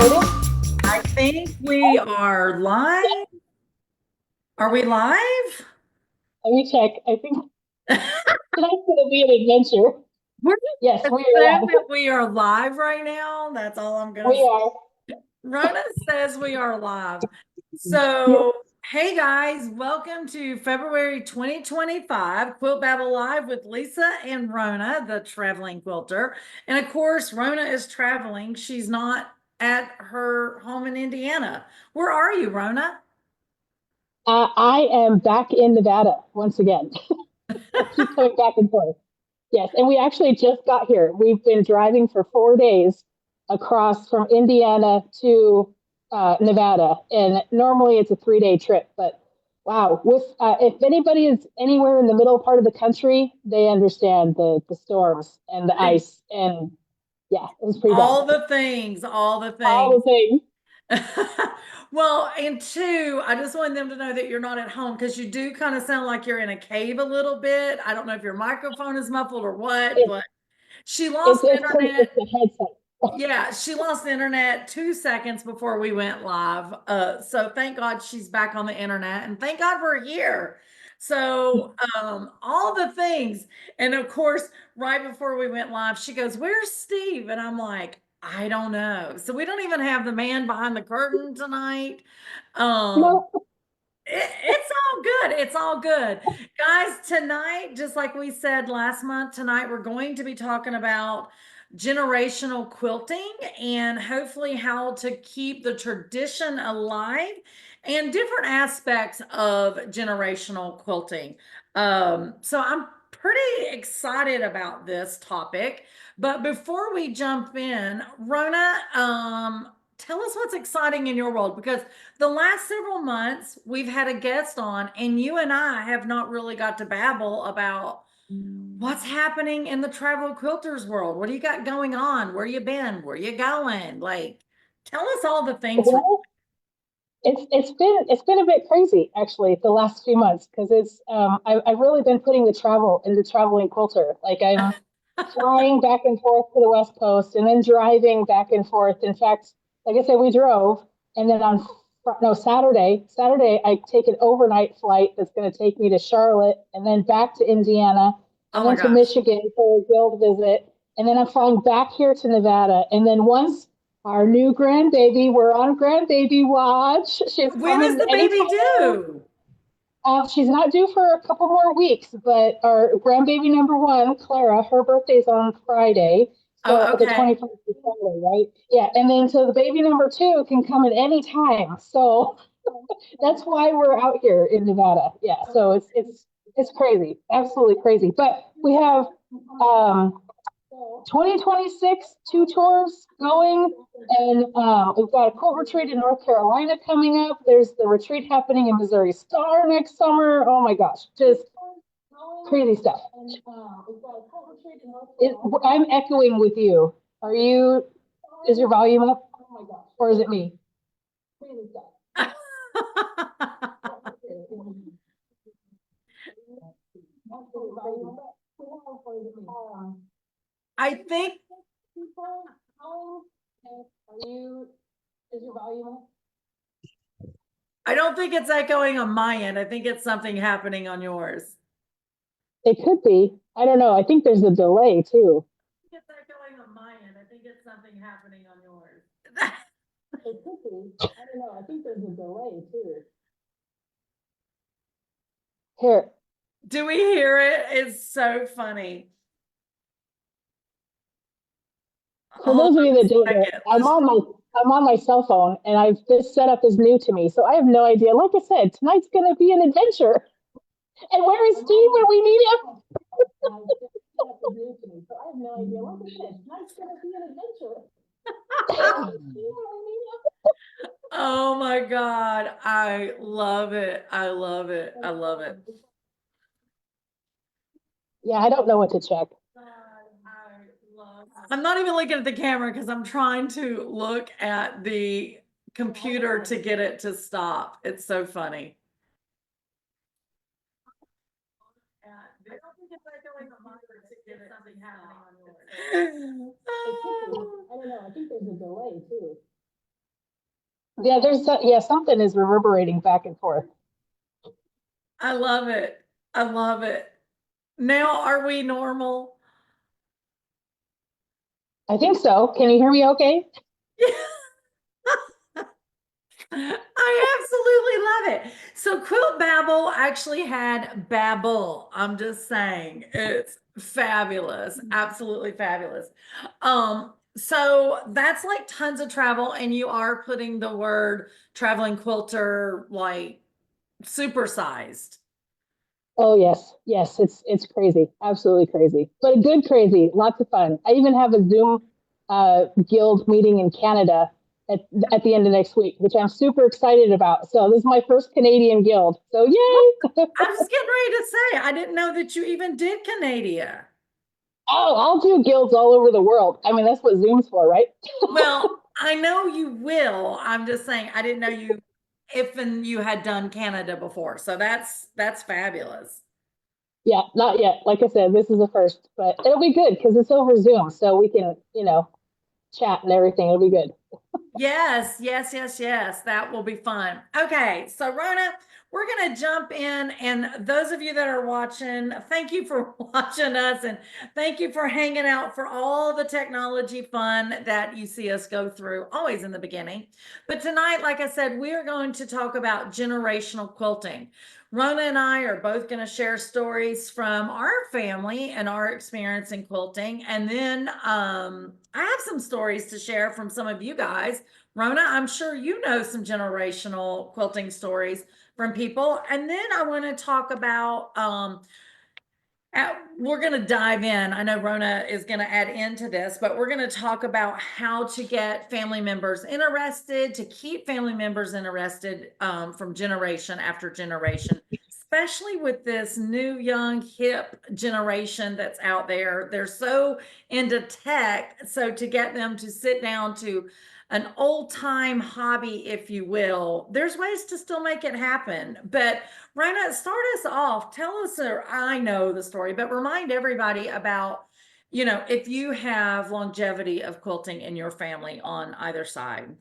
recording? I think we are live. Are we live? Let me check. I think tonight's going to be an adventure. We're Yes, gonna we are assume live. that we are live right now. That's all I'm gonna We say. are. Rona says we are live. Yep. So, hey guys, welcome to February 2025 Quilt Babble Live with Lisa and Rona, the traveling quilter. And of course, Rona is traveling. She's not at her home in Indiana. Where are you, Rona? I am back in Nevada once again. I keep coming back and forth. Yes, and we actually just got here. We've been driving for 4 days across from Indiana to Nevada, and normally it's a 3 day trip. But wow, with if anybody is anywhere in the middle part of the country, they understand the storms and the ice, and yeah, it was pretty bad. All the things, all the All things. the things. Well, and two, I just want them to know that you're not at home because you do kind of sound like you're in a cave a little bit. I don't know if your microphone is muffled or what, It's but she lost it's because internet. it's the headset. Yeah, she lost the internet 2 seconds before we went live. So thank God she's back on the internet and thank God we're here. So all the things. And of course, right before we went live, she goes, "Where's Steve?" And I'm like, I don't know. So we don't even have the man behind the curtain tonight. Um, No, it's all good. It's all good. Guys, tonight, just like we said last month, tonight we're going to be talking about generational quilting and hopefully how to keep the tradition alive and different aspects of generational quilting. So I'm pretty excited about this topic. But before we jump in, Rona, tell us what's exciting in your world because the last several months we've had a guest on and you and I have not really got to babble about what's happening in the travel quilters world. What do you got going on? Where you been? Where you going? Like, tell us all the things. well, it's been a bit crazy actually the last few months because I've really been putting the travel into traveling quilter. Like I'm flying back and forth to the West Coast and then driving back and forth. In fact, like I said, we drove and then on no Saturday I take an overnight flight that's going to take me to Charlotte and then back to Indiana Oh and my then to gosh. Michigan for a guild visit and then I'm flying back here to Nevada and then once our new grandbaby, we're on grandbaby watch. She's When is coming the baby anytime now. due? She's not due for a couple more weeks, but our grandbaby number one, Clara, her birthday's on Friday. So Oh, the okay. 21st of December, right? Yeah. And then so the baby number two can come at any time. So that's why we're out here in Nevada. Yeah. So it's crazy. Absolutely crazy. But we have um 2026 two tours going and we've got a cool retreat in North Carolina coming up. There's the retreat happening in Missouri Star next summer. Oh my gosh, just crazy stuff. I'm echoing with you. Are you, is your volume up? Or is it me? I think Are you, is your volume up? I don't think it's echoing on my end. I think it's something happening on yours. It could be. I don't know. I think there's a delay too. It's echoing on my end. I think it's something happening on yours. It could be. I don't know. I think there's a delay too. Here, Do we hear it? It's so funny. for Hold those of on you a that don't know, second. Let's I'm on my cell phone, and I've this setup is new to me, so I have no idea. Like I said, tonight's going to be an adventure. And where is Steve when we need him? So I have no idea. Like I said, tonight's going to be an adventure. Oh my God. I love it. I love it. I love it. Yeah, I don't know what to check. I'm not even looking at the camera because I'm trying to look at the computer to get it to stop. It's so funny. I don't think it's echoing on mine to get something happening on yours. I don't know. I think there's a delay too. Yeah, yeah, something is reverberating back and forth. I love it. I love it. Now, are we normal? I think so. Can you hear me okay? I absolutely love it. So Quilt Babble actually had Babble. I'm just saying, it's fabulous, absolutely fabulous. So that's like tons of travel, and you are putting the word traveling quilter like supersized. Oh yes, yes, it's crazy, absolutely crazy, but a good crazy, lots of fun. I even have a Zoom guild meeting in Canada at the end of next week, which I'm super excited about. So this is my first Canadian guild. So yay! I was getting ready to say, I didn't know that you even did Canada. Oh, I'll do guilds all over the world. I mean, that's what Zoom's for, right? Well, I know you will. I'm just saying I didn't know you if and you had done Canada before. So that's fabulous. Yeah, not yet. Like I said, this is the first, but it'll be good because it's over Zoom, so we can, chat and everything. It'll be good. Yes, yes, yes, yes. That will be fun. Okay, so Rona, we're going to jump in. And those of you that are watching, thank you for watching us and thank you for hanging out for all the technology fun that you see us go through, always in the beginning. But tonight, like I said, we are going to talk about generational quilting. Rona and I are both going to share stories from our family and our experience in quilting. And then I have some stories to share from some of you guys. Rona, I'm sure you know some generational quilting stories from people. And then I want to talk about we're going to dive in. I know Rona is going to add into this, but we're going to talk about how to get family members interested, to keep family members interested from generation after generation, especially with this new, young, hip generation that's out there. They're so into tech. So to get them to sit down to an old time hobby, if you will, there's ways to still make it happen. But Rhina, start us off. Tell us, or I know the story, but remind everybody about, if you have longevity of quilting in your family on either side.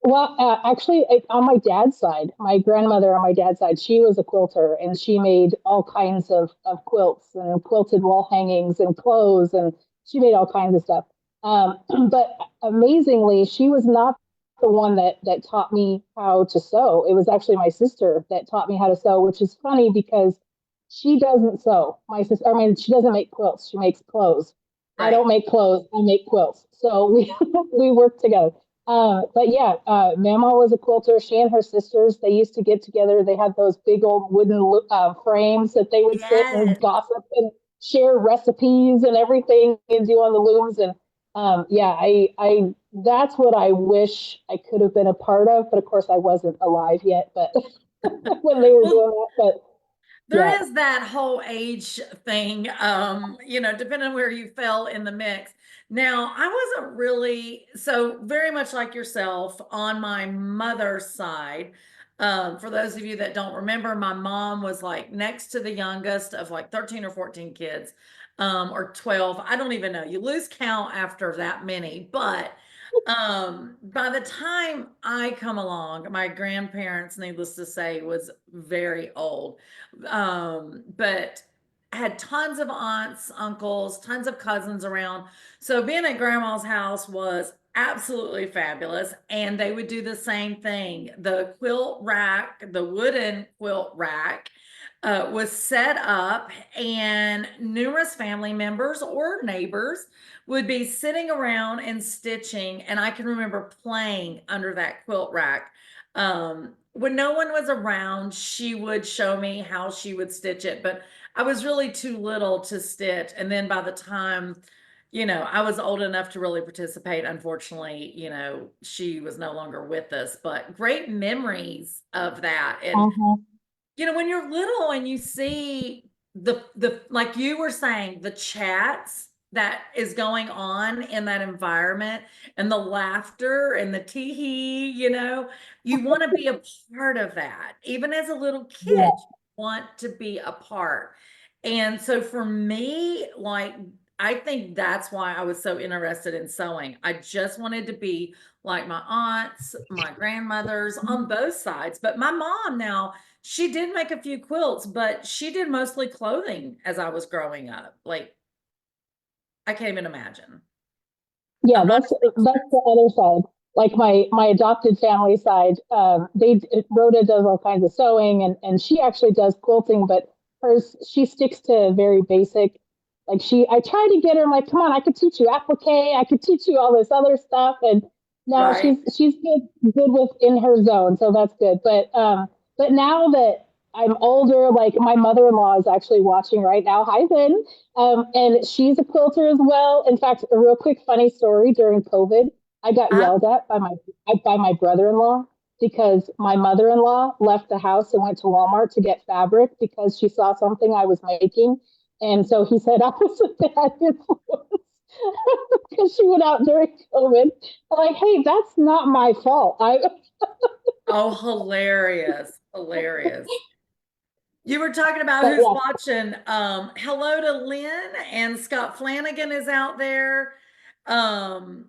Well, actually, on my dad's side, my grandmother on my dad's side, she was a quilter and she made all kinds of quilts and quilted wall hangings and clothes, and she made all kinds of stuff. But amazingly, she was not the one that taught me how to sew. It was actually my sister that taught me how to sew, which is funny because she doesn't sew. My sister, I mean, she doesn't make quilts. She makes clothes. I Right. don't make clothes. I make quilts. So we we work together. But yeah, Mama was a quilter. She and her sisters, they used to get together. They had those big old wooden frames that they would sit and Yes. gossip and share recipes and everything and do on the looms. And yeah, that's what I wish I could have been a part of. But of course, I wasn't alive yet. But when they were Well, doing that, but yeah. there is that whole age thing, depending on where you fell in the mix. Now, I wasn't really so very much like yourself on my mother's side. For those of you that don't remember, my mom was like next to the youngest of like 13 or 14 kids, or 12. I don't even know. You lose count after that many, but by the time I come along, my grandparents, needless to say, was very old. But had tons of aunts, uncles, tons of cousins around. So being at grandma's house was absolutely fabulous. And they would do the same thing. The quilt rack, the wooden quilt rack, was set up, and numerous family members or neighbors would be sitting around and stitching. And I can remember playing under that quilt rack. When no one was around, she would show me how she would stitch it, but I was really too little to stitch. And then by the time, I was old enough to really participate, unfortunately, she was no longer with us, but great memories of that. And Mhm. when you're little and you see the like you were saying, the chats that is going on in that environment and the laughter and the tee hee, you want to be a part of that. Even as a little kid, Yeah. you want to be a part. And so for me, like I think that's why I was so interested in sewing. I just wanted to be like my aunts, my grandmothers on both sides. But my mom now, she did make a few quilts, but she did mostly clothing as I was growing up. Like, I can't even imagine. Yeah, I'm not that's the other side. Like my adopted family side, Rhoda does all kinds of sewing, and she actually does quilting, but hers, she sticks to very basic. Like I try to get her, I'm like, come on, I could teach you applique, I could teach you all this other stuff, and no, right. she's good within her zone, so that's good. But now that I'm older, like my mother-in-law is actually watching right now. Hi, Lynn. And she's a quilter as well. In fact, a real quick funny story during COVID, I got Uh, yelled at by my brother-in-law because my mother-in-law left the house and went to Walmart to get fabric because she saw something I was making. And so he said I was a bad influence because she went out during COVID. I'm like, hey, that's not my fault. oh, hilarious. Hilarious. You were talking about But who's yeah, watching. Hello to Lynn, and Scott Flanagan is out there. Um,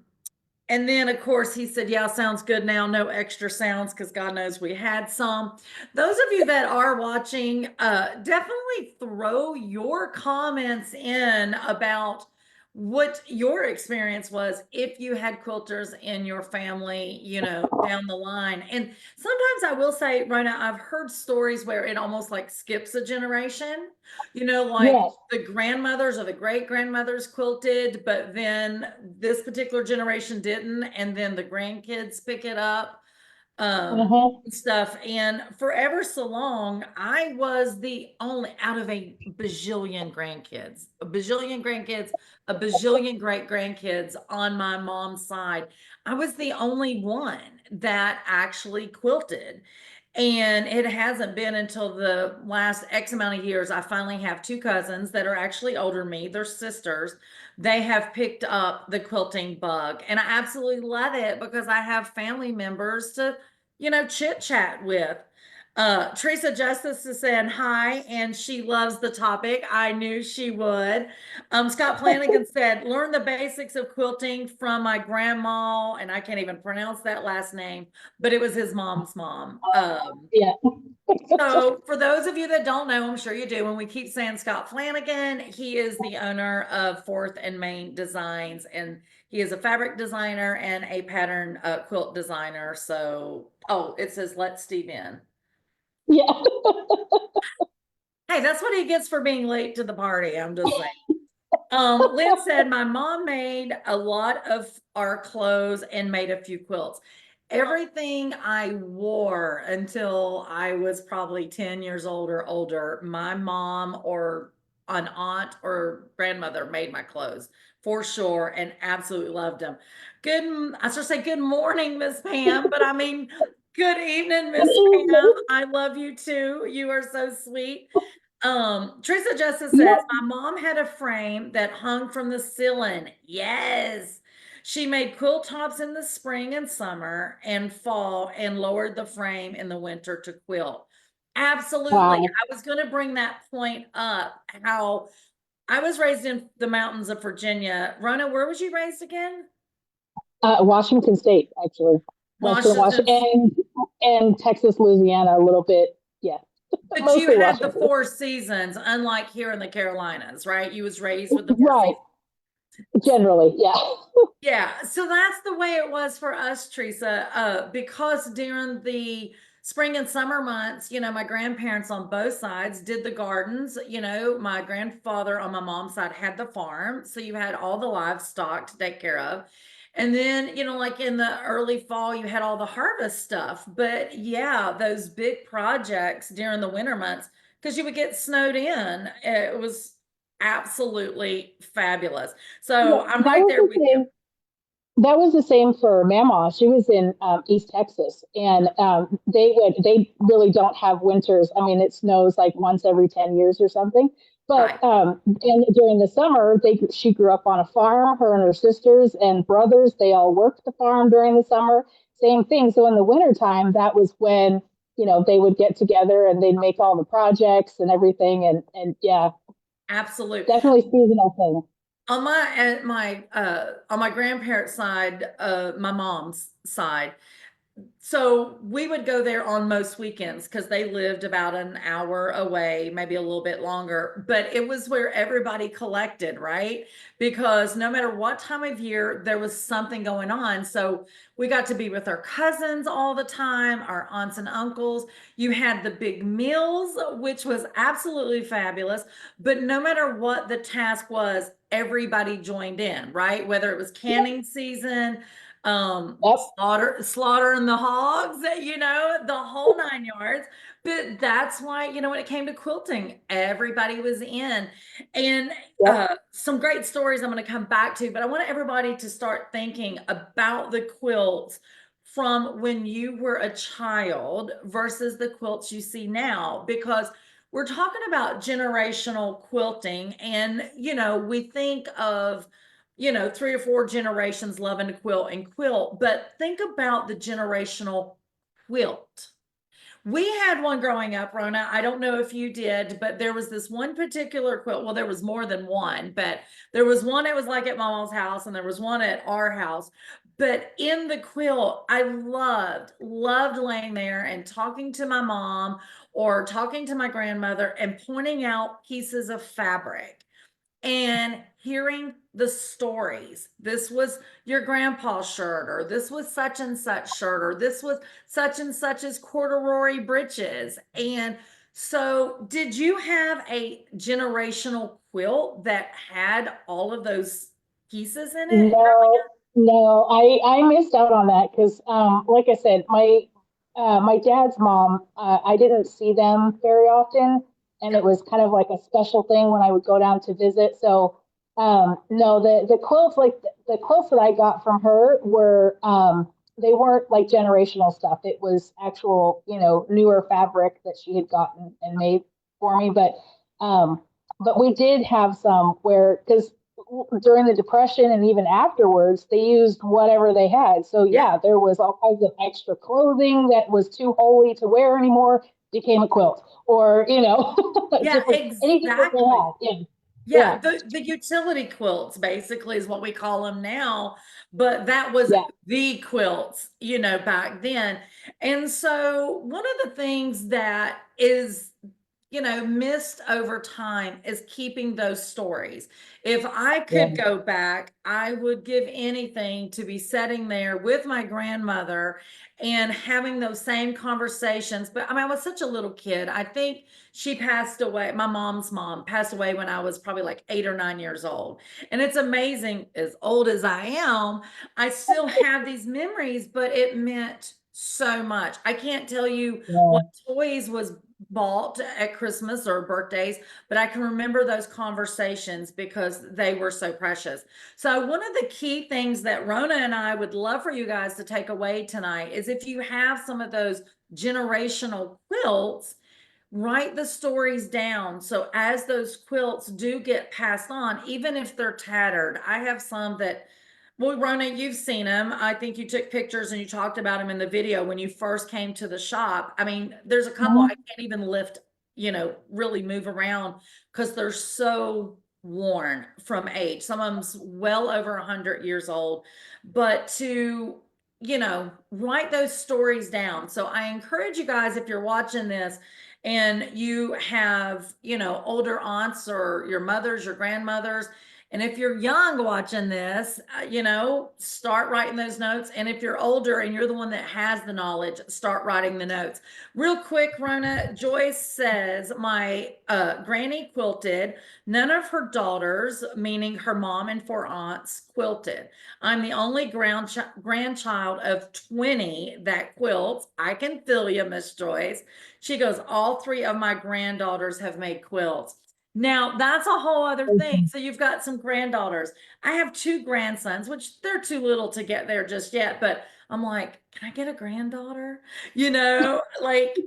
And then, of course, he said, yeah, sounds good now. No extra sounds because God knows we had some. Those of you that are watching, definitely throw your comments in about what your experience was if you had quilters in your family, down the line. And sometimes I will say, Rona, I've heard stories where it almost like skips a generation, like yes. the grandmothers or the great grandmothers quilted, but then this particular generation didn't, and then the grandkids pick it up, Uh-huh. stuff. And forever so long, I was the only out of a bajillion great grandkids on my mom's side. I was the only one that actually quilted. And it hasn't been until the last X amount of years. I finally have two cousins that are actually older than me. They're sisters. They have picked up the quilting bug. And I absolutely love it because I have family members to, chit chat with. Teresa Justice is saying hi, and she loves the topic. I knew she would. Scott Flanagan said, learn the basics of quilting from my grandma, and I can't even pronounce that last name, but it was his mom's mom. Yeah. So for those of you that don't know, I'm sure you do, when we keep saying Scott Flanagan, he is the owner of Fourth and Main Designs, and he is a fabric designer and a pattern quilt designer. So, oh, it says let Steve in. Yeah. Hey, that's what he gets for being late to the party. I'm just saying. Lynn said, my mom made a lot of our clothes and made a few quilts. Everything I wore until I was probably 10 years old or older, my mom or an aunt or grandmother made my clothes for sure and absolutely loved them. I should say good morning, Miss Pam, but I mean, good evening, Good Miss Pam. evening. I love you too. You are so sweet. Teresa Justice says, Yep. my mom had a frame that hung from the ceiling. Yes. She made quilt tops in the spring and summer and fall and lowered the frame in the winter to quilt. Absolutely. Wow. I was going to bring that point up. How I was raised in the mountains of Virginia. Rona, where was you raised again? Washington State, actually. Western Washington. Washington and Texas, Louisiana, a little bit. Yeah. But you Mostly had the Washington. four seasons, unlike here in the Carolinas, right? You was raised with the four Right. seasons. Generally, yeah. Yeah, so that's the way it was for us, Teresa. Because during the spring and summer months, my grandparents on both sides did the gardens. My grandfather on my mom's side had the farm, so you had all the livestock to take care of. And then, like in the early fall, you had all the harvest stuff. But yeah, those big projects during the winter months, because you would get snowed in, it was absolutely fabulous. Yeah, So I'm that right was there the with you. same. That was the same for Mamaw. She was in East Texas, and they really don't have winters. I mean, it snows like once every 10 years or something. But Right. and during the summer, she grew up on a farm. Her and her sisters and brothers, they all worked the farm during the summer. Same thing. So in the wintertime, that was when they would get together and they'd make all the projects and everything. And yeah, Absolutely. definitely seasonal thing. On my grandparents' side, my mom's side, so we would go there on most weekends because they lived about an hour away, maybe a little bit longer, but it was where everybody collected, right? Because no matter what time of year, there was something going on. So we got to be with our cousins all the time, our aunts and uncles. You had the big meals, which was absolutely fabulous. But no matter what the task was, everybody joined in, right? Whether it was canning season, Yep, slaughtering the hogs, the whole 9 yards. But that's why, when it came to quilting, everybody was in. And yep. some great stories I'm going to come back to, but I want everybody to start thinking about the quilts from when you were a child versus the quilts you see now, because we're talking about generational quilting. And, we think of, 3 or 4 generations loving to quilt and quilt, but think about the generational quilt. We had one growing up, Rona. I don't know if you did, but there was this one particular quilt. Well, there was more than one, but there was one that was like at Mama's house, and there was one at our house. But in the quilt, I loved laying there and talking to my mom or talking to my grandmother and pointing out pieces of fabric and hearing the stories. This was your grandpa's shirt, or this was such and such shirt, or this was such and such's corduroy breeches. And so, did you have a generational quilt that had all of those pieces in it growing No, up? no, I missed out on that because, like I said, my dad's mom, I didn't see them very often, and Yeah. it was kind of like a special thing when I would go down to visit. So, no, the quilts, like the quilts that I got from her were, they weren't like generational stuff. It was actual, newer fabric that she had gotten and made for me. Um, but we did have some where, because during the depression and even afterwards they used whatever they had, so Yeah. yeah, there was all kinds of extra clothing that was too holy to wear anymore, became a quilt, or Yeah, different, anything that exactly. they had. Yeah, Yeah, the utility quilts basically is what we call them now, but that was yeah, the quilts, back then. And so one of the things that is, missed over time is keeping those stories. If I yeah, could go back, I would give anything to be sitting there with my grandmother and having those same conversations. But I mean, I was such a little kid. I think she passed away. My mom's mom passed away when I was probably like 8 or 9 years old. And it's amazing, as old as I am, I still have these memories, but it meant so much. I can't tell you what yeah. toys was bought at Christmas or birthdays, but I can remember those conversations because they were so precious. So, one of the key things that Rona and I would love for you guys to take away tonight is if you have some of those generational quilts, write the stories down. So as those quilts do get passed on, even if they're tattered, I have some that, well, Rona, you've seen them. I think you took pictures and you talked about them in the video when you first came to the shop. I mean, there's a couple I Mhm. can't even lift, really move around because they're so worn from age. Some of them's well over 100 years old. But to, write those stories down. So I encourage you guys, if you're watching this, and you have, older aunts or your mothers, your grandmothers, and if you're young watching this, start writing those notes. And if you're older and you're the one that has the knowledge, start writing the notes. Real quick, Rona, Joyce says, my granny quilted. None of her daughters, meaning her mom and 4 aunts, quilted. I'm the only grandchild of 20 that quilts. I can feel you, Miss Joyce. She goes, all 3 of my granddaughters have made quilts. Now, that's a whole other thing. So you've got some granddaughters. I have 2 grandsons, which they're too little to get there just yet, but I'm like, can I get a granddaughter? Like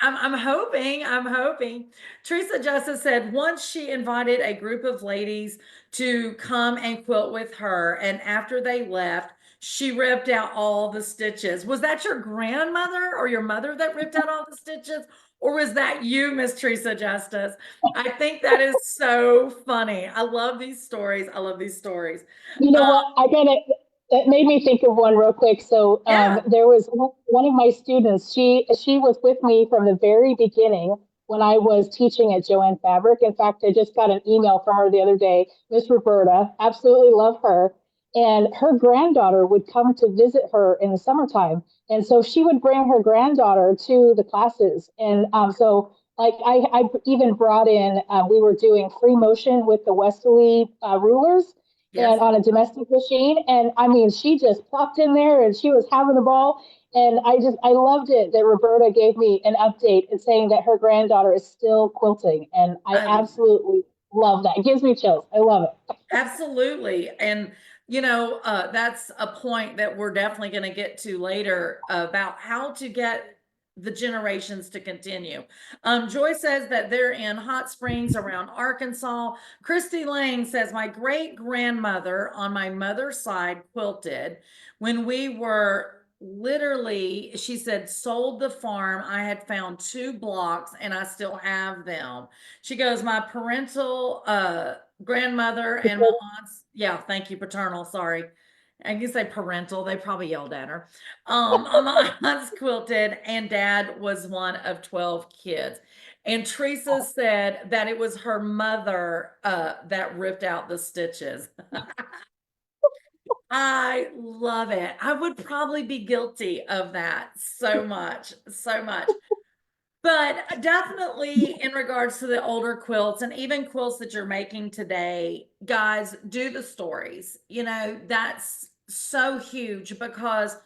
I'm hoping. Teresa Justice said once she invited a group of ladies to come and quilt with her, and after they left, she ripped out all the stitches. Was that your grandmother or your mother that ripped out all the stitches? Or was that you, Miss Teresa Justice? I think that is so funny. I love these stories. I love these stories. You know what? That made me think of one real quick. So Yeah. there was one of my students. She was with me from the very beginning when I was teaching at Joanne Fabric. In fact, I just got an email from her the other day. Miss Roberta, absolutely love her. And her granddaughter would come to visit her in the summertime, and so she would bring her granddaughter to the classes. And so like I even brought in. We were doing free motion with the Westerly rulers Yes. and on a domestic machine. And I mean, she just plopped in there and she was having the ball. And I loved it that Roberta gave me an update and saying that her granddaughter is still quilting. And I I absolutely love that. It gives me chills. I love it. Absolutely. And, that's a point that we're definitely going to get to later about how to get the generations to continue. Joy says that they're in Hot Springs around Arkansas. Christy Lang says, my great grandmother on my mother's side quilted when we were literally, she said, sold the farm. I had found 2 blocks and I still have them. She goes, my parental, grandmother and my aunts, yeah, thank you, paternal, sorry. I can say parental, they probably yelled at her. My aunts quilted, and dad was one of 12 kids. And Teresa said that it was her mother that ripped out the stitches. I love it. I would probably be guilty of that so much, so much. But definitely in regards to the older quilts and even quilts that you're making today, guys, do the stories. That's so huge because,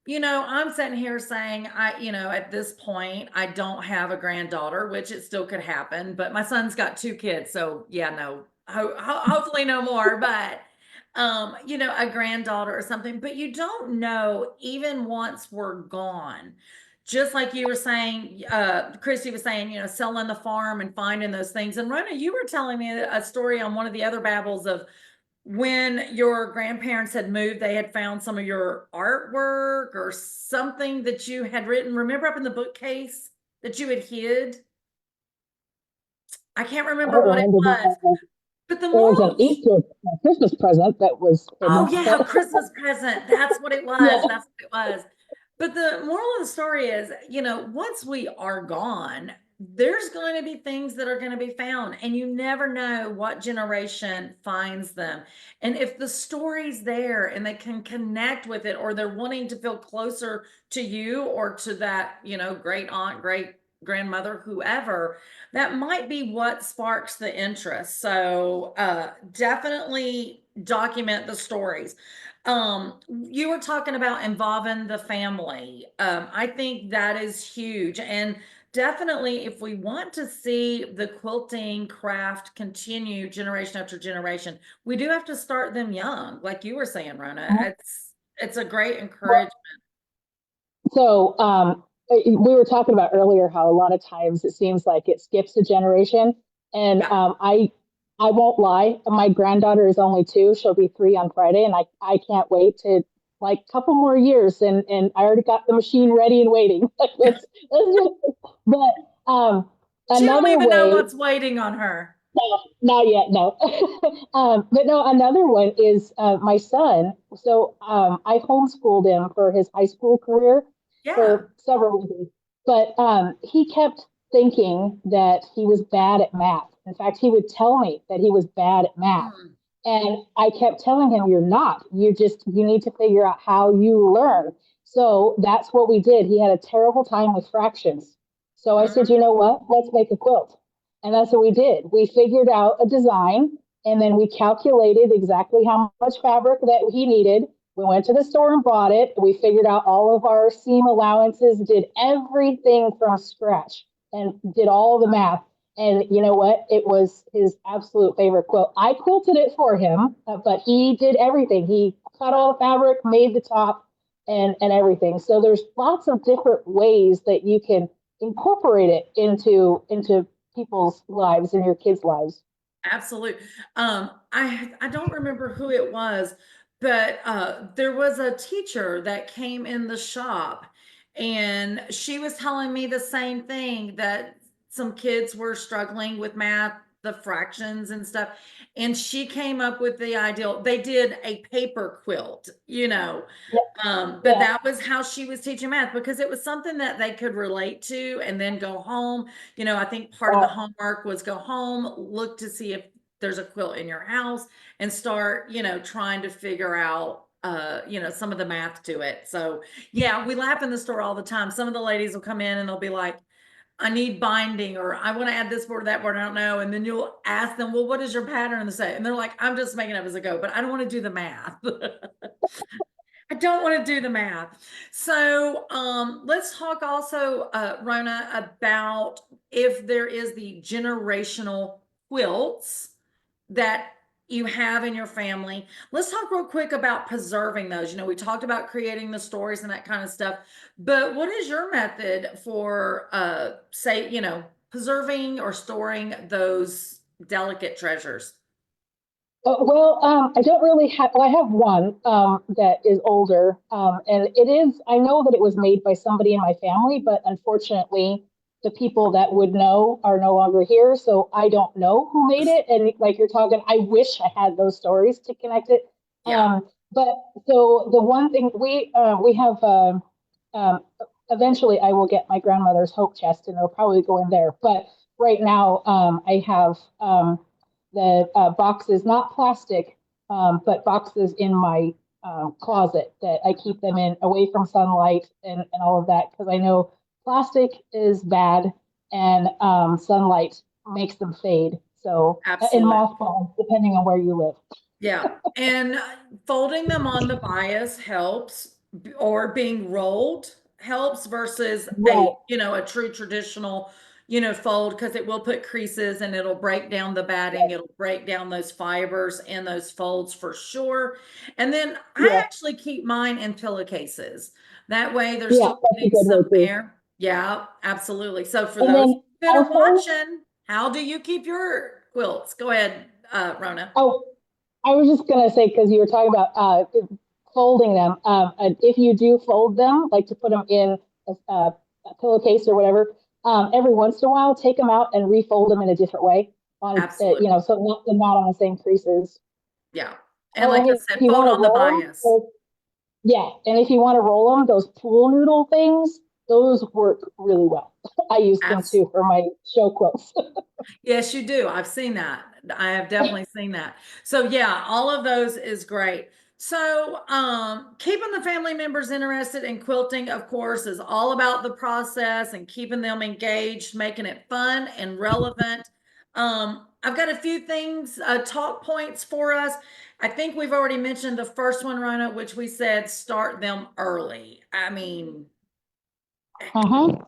I'm sitting here saying, at this point, I don't have a granddaughter, which it still could happen, but my son's got 2 kids. So yeah, no, hopefully no more, but, a granddaughter or something, but you don't know even once we're gone, just like you were saying, Christy was saying, selling the farm and finding those things. And Rona, you were telling me a story on one of the other babbles of when your grandparents had moved, they had found some of your artwork or something that you had written. Remember up in the bookcase that you had hid? I can't I remember don't what it remember was, that. but the There was an moral. Easter Christmas present that was Oh hidden, yeah, a but Christmas present. That's what it was. yeah. That's what it was. But the moral of the story is, once we are gone, there's going to be things that are going to be found, and you never know what generation finds them. And if the story's there and they can connect with it, or they're wanting to feel closer to you or to that, great aunt, great grandmother, whoever, that might be what sparks the interest. So definitely document the stories. You were talking about involving the family. I think that is huge. And definitely, if we want to see the quilting craft continue generation after generation, we do have to start them young, like you were saying, Rona. It's a great encouragement. So we were talking about earlier how a lot of times it seems like it skips a generation, and Yeah. I won't lie. My granddaughter is only 2; she'll be 3 on Friday, and I can't wait to like a couple more years, and I already got the machine ready and waiting. Let's just, but She don't another even know way. what's waiting on her. No, not yet, no. But no, another one is my son. So I homeschooled him for his high school career Yeah. for several reasons. But he kept thinking that he was bad at math. In fact, he would tell me that he was bad at math. Mm, And I kept telling him, you're not. You need to figure out how you learn. So that's what we did. He had a terrible time with fractions. So I said, mm, you know what? Let's make a quilt. And that's what we did. We figured out a design, and then we calculated exactly how much fabric that he needed. We went to the store and bought it. We figured out all of our seam allowances, did everything from scratch, and did all the math. And you know what? It was his absolute favorite quilt. I quilted it for him, but he did everything. He cut all the fabric, made the top, and everything. So there's lots of different ways that you can incorporate it into people's lives and your kids' lives. absolute. I don't remember who it was, but there was a teacher that came in the shop, and she was telling me the same thing, that some kids were struggling with math, the fractions and stuff. And she came up with the ideal. They did a paper quilt, Yeah, but yeah, that was how she was teaching math, because it was something that they could relate to and then go home. I think part of the yeah. homework was go home, look to see if there's a quilt in your house, and start, trying to figure out, some of the math to it. So yeah, we laugh in the store all the time. Some of the ladies will come in and they'll be like, I need binding, or I want to add this board or that board, I don't know. And then you'll ask them, well, what is your pattern to say? And they're like, I'm just making up as I go, but I don't want to do the math. I don't want to do the math. So let's talk also, Rona, about if there is the generational quilts that you have in your family. Let's talk real quick about preserving those. We talked about creating the stories and that kind of stuff, but what is your method for, say, preserving or storing those delicate treasures? Well, I don't really have, well, I have one that is older. And it is, I know that it was made by somebody in my family, but unfortunately, the people that would know are no longer here. So I don't know who made it. And like you're talking, I wish I had those stories to connect it. Yeah, But so the one thing we have, um, eventually I will get my grandmother's hope chest and they'll probably go in there. But right now, I have, the boxes, not plastic, but boxes in my closet that I keep them in away from sunlight and all of that because I know plastic is bad and sunlight makes them fade. So, in absolutely. mothballs, depending on where you live. Yeah, and folding them on the bias helps, or being rolled helps, versus Right. a true traditional, fold, because it will put creases and it'll break down the batting, Yes. it'll break down those fibers in those folds for sure. And then I Yeah. actually keep mine in pillowcases. That way they're Yeah. still That's a getting good way some too. air. Yeah, absolutely. So for And those then that are also, watching, how do you keep your quilts? Go ahead, Rona. oh, I was just gonna say because you were talking about folding them. And if you do fold them, like to put them in a pillowcase or whatever, every once in a while, take them out and refold them in a different way on, Absolutely. so not they're not on the same creases. Yeah. And Oh, like and I if said, you fold want to on the roll bias. them, yeah, and if you want to roll them, those pool noodle things, those work really well. I use them Abs too for my show quilts. Yes, you do. I've seen that. I have definitely seen that. So yeah, all of those is great. So keeping the family members interested in quilting, of course, is all about the process and keeping them engaged, making it fun and relevant. I've got a few things, talk points for us. I think we've already mentioned the first one, Rhona, which we said start them early. I mean, Uh-huh.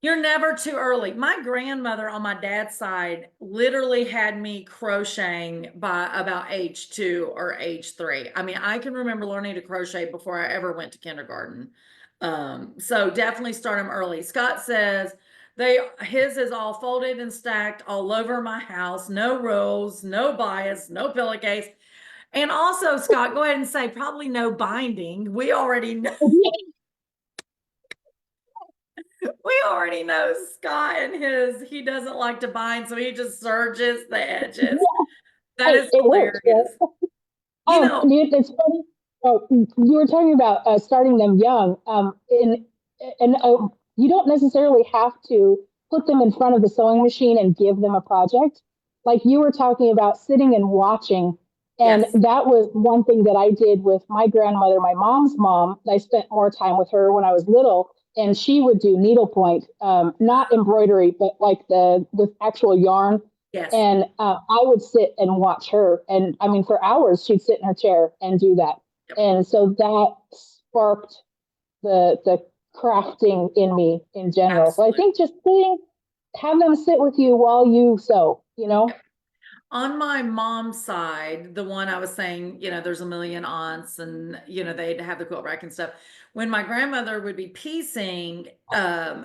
you're never too early. My grandmother on my dad's side literally had me crocheting by about age 2 or age 3. I mean, I can remember learning to crochet before I ever went to kindergarten. So definitely start them early. Scott says his is all folded and stacked all over my house. No rows, no bias, no pillowcase. And also, Scott, go ahead and say probably no binding. We already know. We already know Scott and he doesn't like to bind, so he just serges the edges. That Hey, is it works, hilarious. right? You know, It's funny. Oh, you were talking about starting them young. And you don't necessarily have to put them in front of the sewing machine and give them a project. Like you were talking about sitting and watching. And yes, that was one thing that I did with my grandmother, my mom's mom. I spent more time with her when I was little, and she would do needlepoint, not embroidery, but like the with actual yarn yes, and I would sit and watch her. And I mean, for hours, she'd sit in her chair and do that. yep, And so that sparked the crafting in me in general. So I absolutely. think just sitting, have them sit with you while you sew, you know? On my mom's side, the one I was saying, there's a million aunts and, they'd have the quilt rack and stuff. When my grandmother would be piecing,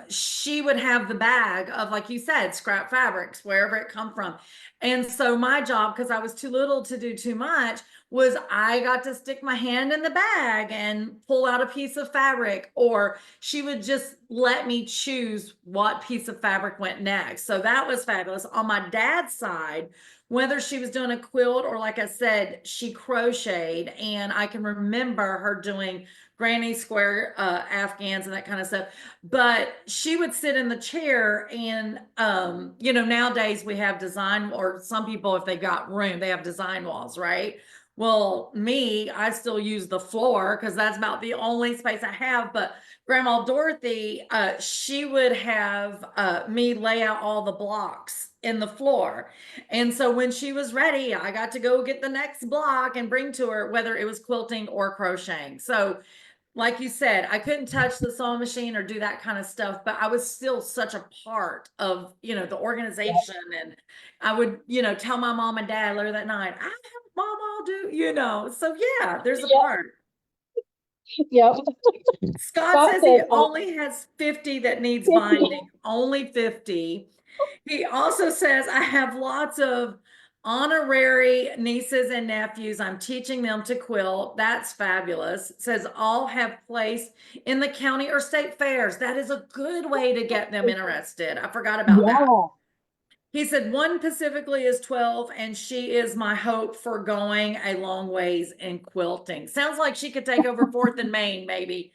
she would have the bag of, like you said, scrap fabrics, wherever it come from. And so my job, because I was too little to do too much, was I got to stick my hand in the bag and pull out a piece of fabric, or she would just let me choose what piece of fabric went next. So that was fabulous. On my dad's side, whether she was doing a quilt or, like I said, she crocheted, and I can remember her doing granny square afghans and that kind of stuff. But she would sit in the chair, and nowadays we have design, or some people, if they got room, they have design walls, right? Well, me, I still use the floor because that's about the only space I have. But Grandma Dorothy, she would have me lay out all the blocks in the floor. And so when she was ready, I got to go get the next block and bring to her, whether it was quilting or crocheting. So, like you said, I couldn't touch the sewing machine or do that kind of stuff, but I was still such a part of, the organization. And I would, tell my mom and dad later that night, I have mom, I'll do. So yeah, there's a Yep. part. Yep. Scott Scott says he said, only has 50 that needs binding, only 50. He also says, I have lots of honorary nieces and nephews. I'm teaching them to quilt. That's fabulous. Says all have place in the county or state fairs. That is a good way to get them interested. I forgot about that. yeah. He said one specifically is 12, and she is my hope for going a long ways in quilting. Sounds like she could take over Fourth and Main, maybe,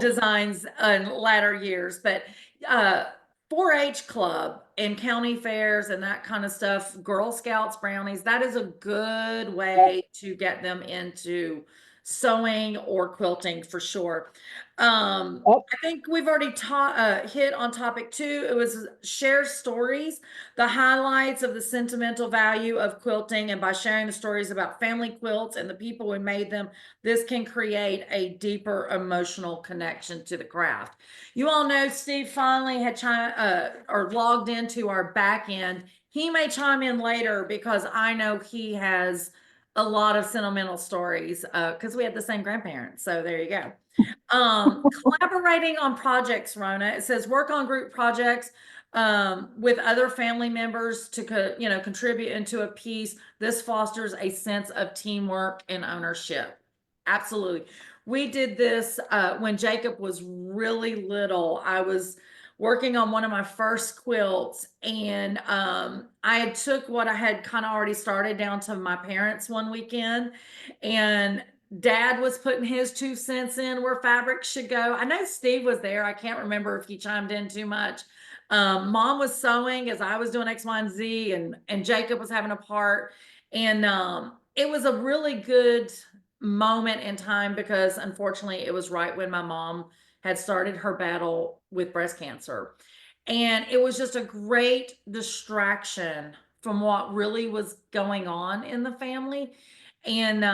designs in latter years. But 4-H club and county fairs and that kind of stuff, Girl Scouts, brownies, that is a good way to get them into sewing or quilting for sure. Yep. I think we've already hit on topic 2. It was share stories, the highlights of the sentimental value of quilting, and by sharing the stories about family quilts and the people who made them, this can create a deeper emotional connection to the craft. You all know Steve finally had or logged into our back end. He may chime in later because I know he has a lot of sentimental stories because we had the same grandparents. So there you go. Collaborating on projects, Rona. It says work on group projects with other family members to contribute into a piece. This fosters a sense of teamwork and ownership. Absolutely. We did this when Jacob was really little. I was working on one of my first quilts, and I had took what I had kind of already started down to my parents one weekend, and Dad was putting his 2 cents in where fabric should go. I know Steve was there. I can't remember if he chimed in too much. Mom was sewing as I was doing X, Y, and Z, and Jacob was having a part. And it was a really good moment in time because unfortunately it was right when my mom had started her battle with breast cancer. And it was just a great distraction from what really was going on in the family. And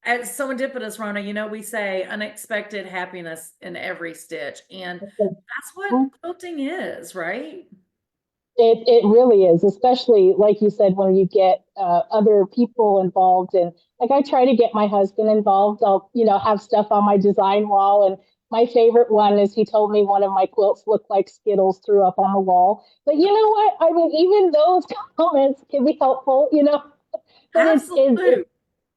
at SewEndipitous, Rona, we say unexpected happiness in every stitch. And that's what quilting is, right? It really is, especially like you said, when you get other people involved. And like I try to get my husband involved. I'll, have stuff on my design wall. And my favorite one is he told me one of my quilts looked like Skittles threw up on the wall. But you know what? I mean, even those comments can be helpful, but Absolutely.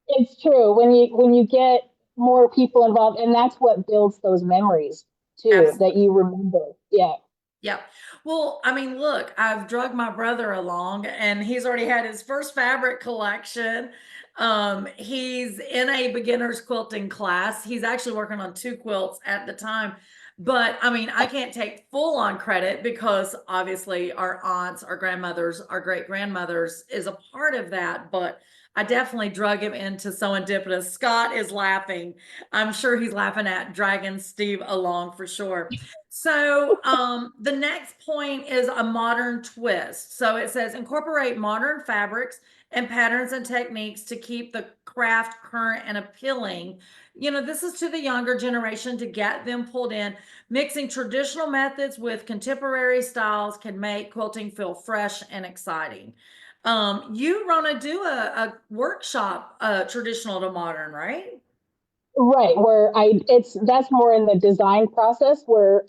it's true when you get more people involved, and that's what builds those memories too, that Absolutely. you remember. Yeah. Yep. Well, I mean, look, I've drugged my brother along, and he's already had his first fabric collection. He's in a beginner's quilting class. He's actually working on 2 quilts at the time. But I mean, I can't take full on credit because obviously our aunts, our grandmothers, our great grandmothers is a part of that. But I definitely drug him into SewEndipitous. Scott is laughing. I'm sure he's laughing at dragging Steve along for sure. So the next point is a modern twist. So it says incorporate modern fabrics and patterns and techniques to keep the craft current and appealing. This is to the younger generation to get them pulled in. Mixing traditional methods with contemporary styles can make quilting feel fresh and exciting. You, Rona, do a workshop, traditional to modern, right? Right, where that's more in the design process where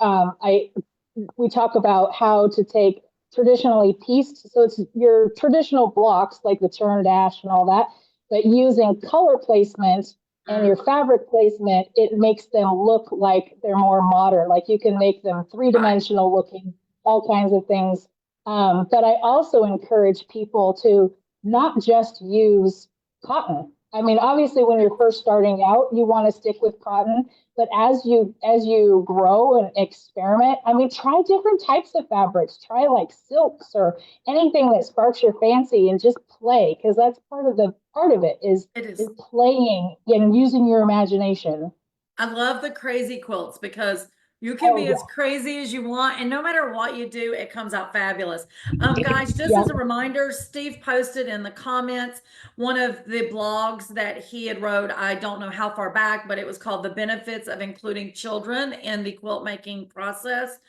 we talk about how to take traditionally pieced, so it's your traditional blocks like the turn dash and all that, but using color placement and your fabric placement, it makes them look like they're more modern. Like you can make them Right. three-dimensional looking, all kinds of things. But I also encourage people to not just use cotton. I mean, obviously, when you're first starting out, you want to stick with cotton. But as you grow and experiment, I mean, try different types of fabrics. Try like silks or anything that sparks your fancy, and just play, because that's part of it It is is. playing and using your imagination. I love the crazy quilts because you can Oh be as crazy as you want, and no matter what you do, it comes out fabulous. Guys, just yeah, as a reminder, Steve posted in the comments one of the blogs that he had wrote. I don't know how far back, but it was called "The Benefits of Including Children in the Quilt Making Process."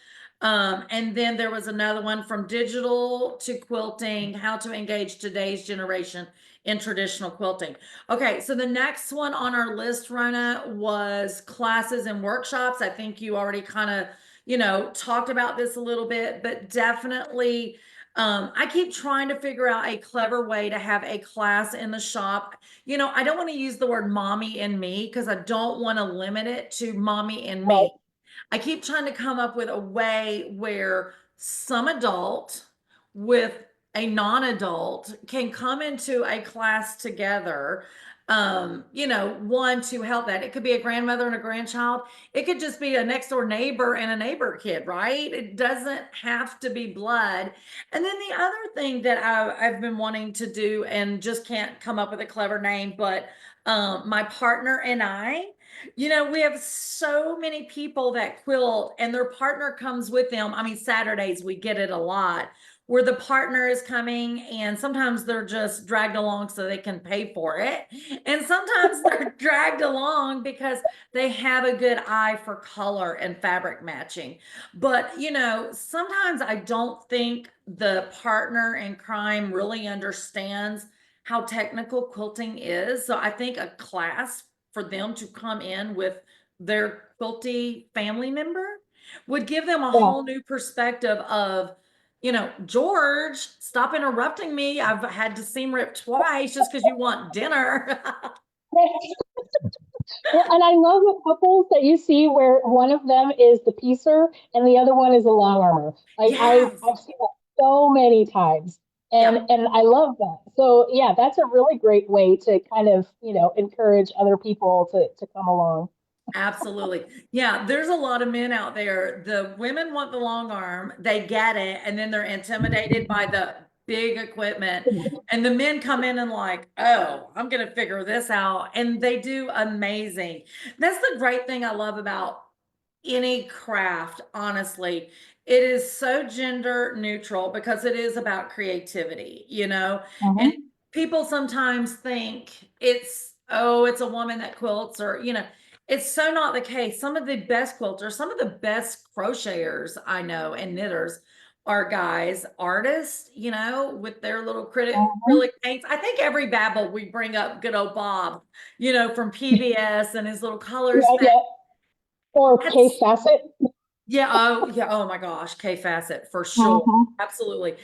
And then there was another one, "From Digital to Quilting: How to Engage Today's Generation in Traditional Quilting." Okay, so the next one on our list, Rona, was classes and workshops. I think you already kind of, talked about this a little bit, but definitely, I keep trying to figure out a clever way to have a class in the shop. I don't want to use the word mommy and me because I don't want to limit it to mommy and right. me. I keep trying to come up with a way where some adult with a non-adult can come into a class together. One, to help that. It could be a grandmother and a grandchild. It could just be a next door neighbor and a neighbor kid, right? It doesn't have to be blood. And then the other thing that I've been wanting to do and just can't come up with a clever name, but my partner and I, we have so many people that quilt and their partner comes with them. I mean, Saturdays we get it a lot where the partner is coming, and sometimes they're just dragged along so they can pay for it. And sometimes they're dragged along because they have a good eye for color and fabric matching. But, sometimes I don't think the partner in crime really understands how technical quilting is. So I think a class for them to come in with their quilty family member would give them a Yeah. whole new perspective of, George, stop interrupting me. I've had to seam rip twice just because you want dinner. Well, and I love the couples that you see where one of them is the piecer and the other one is a long armor. Like Yes. I've seen that so many times. Yeah. And I love that. So yeah, that's a really great way to kind of, encourage other people to come along. Absolutely. Yeah, there's a lot of men out there. The women want the long arm, they get it, and then they're intimidated by the big equipment. And the men come in and like, oh, I'm gonna figure this out. And they do amazing. That's the great thing I love about any craft, honestly. It is so gender neutral because it is about creativity. And Mhm. people sometimes think it's a woman that quilts, or, it's so not the case. Some of the best quilters, some of the best crocheters I know and knitters are guys, artists, with their little Mhm. acrylic paints. I think every babble we bring up good old Bob, from PBS and his little colors Yeah, that yeah. Or K that's facet. yeah, oh yeah, oh my gosh, K Facet for sure. Mhm. Absolutely.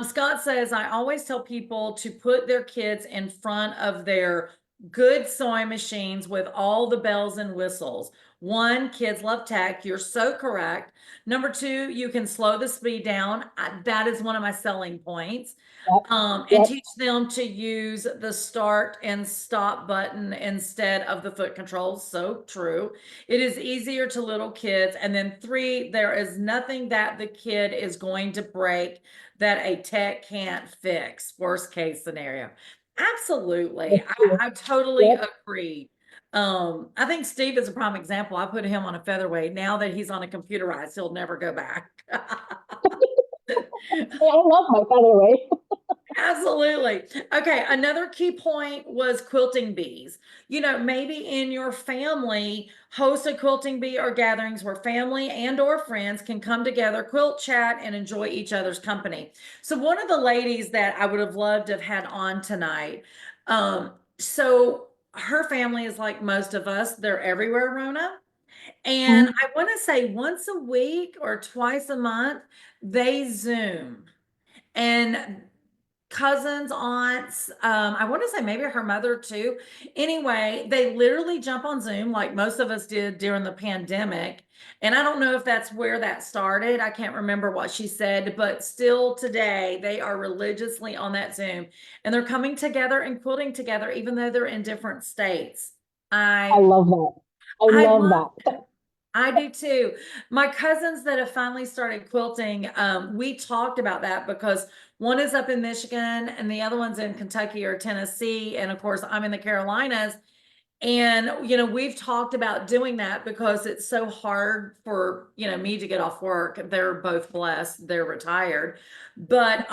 Scott says, I always tell people to put their kids in front of their good sewing machines with all the bells and whistles. One, kids love tech. You're so correct. Number two, you can slow the speed down. That is one of my selling points. Yep. And Yep. teach them to use the start and stop button instead of the foot controls. So true. It is easier to little kids. And then three, there is nothing that the kid is going to break that a tech can't fix. Worst case scenario. Absolutely. That's I, true. I totally Yep. agree. I think Steve is a prime example. I put him on a featherweight. Now that he's on a computerized, he'll never go back. Hey, I love my featherweight. Absolutely. Okay, another key point was quilting bees. Maybe in your family, host a quilting bee or gatherings where family and or friends can come together, quilt, chat, and enjoy each other's company. So one of the ladies that I would have loved to have had on tonight, so her family is like most of us, they're everywhere, Rona. And Mhm. I want to say once a week or twice a month, they Zoom. And cousins, aunts, I want to say maybe her mother too. Anyway, they literally jump on Zoom like most of us did during the pandemic. And I don't know if that's where that started. I can't remember what she said, but still today they are religiously on that Zoom and they're coming together and quilting together, even though they're in different states. I I love that. I I love love that. it. I do too. My cousins that have finally started quilting, we talked about that because one is up in Michigan and the other one's in Kentucky or Tennessee. And of course, I'm in the Carolinas. And, we've talked about doing that because it's so hard for, me to get off work. They're both blessed, they're retired. But,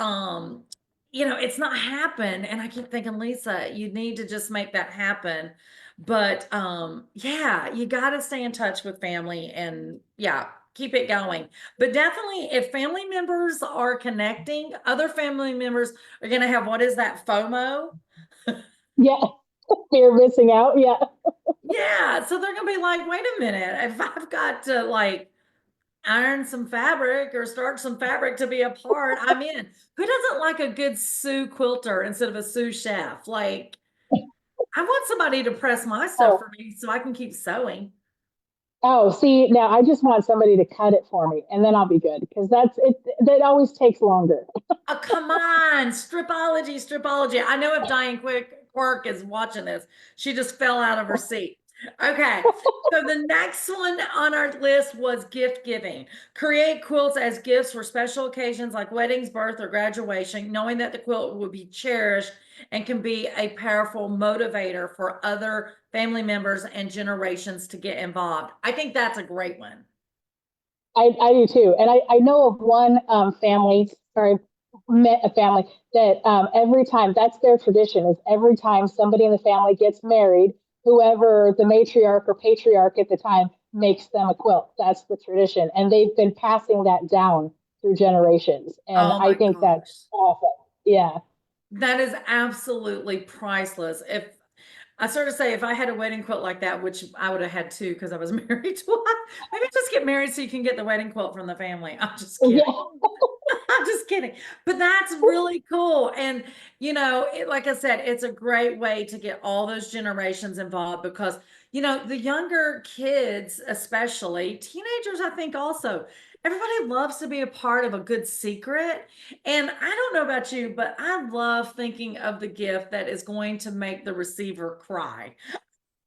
it's not happened. And I keep thinking, Lisa, you need to just make that happen. But yeah, you got to stay in touch with family and yeah, keep it going. But definitely, if family members are connecting, other family members are going to have what is that FOMO? Yeah, fear of missing out. Yeah. Yeah, so they're gonna be like, wait a minute, if I've got to like iron some fabric or start some fabric to be a part, I'm in. Who doesn't like a good sous quilter instead of a sous chef? Like, I want somebody to press my stuff Oh, for me so I can keep sewing. oh, see, now I just want somebody to cut it for me and then I'll be good because that's it. That always takes longer. Oh, come on, stripology, stripology. I know if Diane Quirk is watching this, she just fell out of her seat. Okay, so the next one on our list was gift giving. Create quilts as gifts for special occasions like weddings, birth, or graduation, knowing that the quilt will be cherished and can be a powerful motivator for other family members and generations to get involved. I think that's a great one. I do too. And I know of one family, or met a family that every time that's their tradition is every time somebody in the family gets married, whoever the matriarch or patriarch at the time makes them a quilt. That's the tradition. And they've been passing that down through generations. And Oh I my think that's gosh. awesome. Yeah. That is absolutely priceless. If I sort of say if I had a wedding quilt like that, which I would have had two because I was married to one, maybe just get married so you can get the wedding quilt from the family. I'm just kidding. Yeah. I'm just kidding. But that's really cool. And, like I said, it's a great way to get all those generations involved because, the younger kids, especially teenagers, I think also, everybody loves to be a part of a good secret. And I don't know about you, but I love thinking of the gift that is going to make the receiver cry.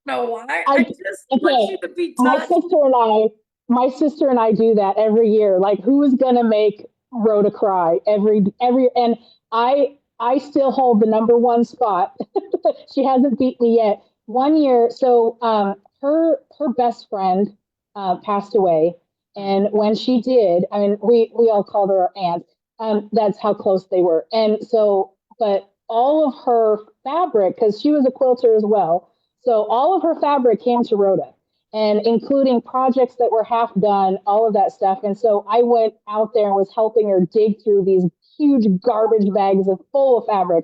No, why? I I just want okay. you to be My touched. sister and I, my sister and I do that every year. Like, who is gonna make Rhoda cry every? And I still hold the number one spot. She hasn't beat me yet. One year, so her best friend passed away, and when she did, I mean, we all called her our aunt. That's how close they were. And so, but all of her fabric, because she was a quilter as well, so all of her fabric came to Rhoda, and including projects that were half done, all of that stuff. And so I went out there and was helping her dig through these huge garbage bags of full of fabric.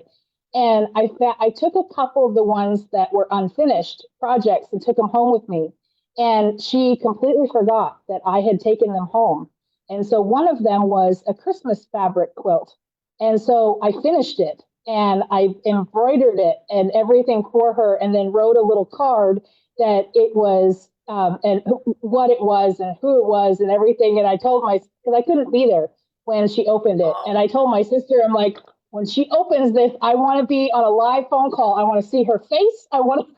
And I took a couple of the ones that were unfinished projects and took them home with me. And she completely forgot that I had taken them home. And so one of them was a Christmas fabric quilt. And so I finished it and I embroidered it and everything for her, and then wrote a little card that it was and what it was and who it was and everything. And I told my because I couldn't be there when she opened it, and I Oh, told my sister, I'm like, when she opens this, I want to be on a live phone call. I want to see her face. I want to.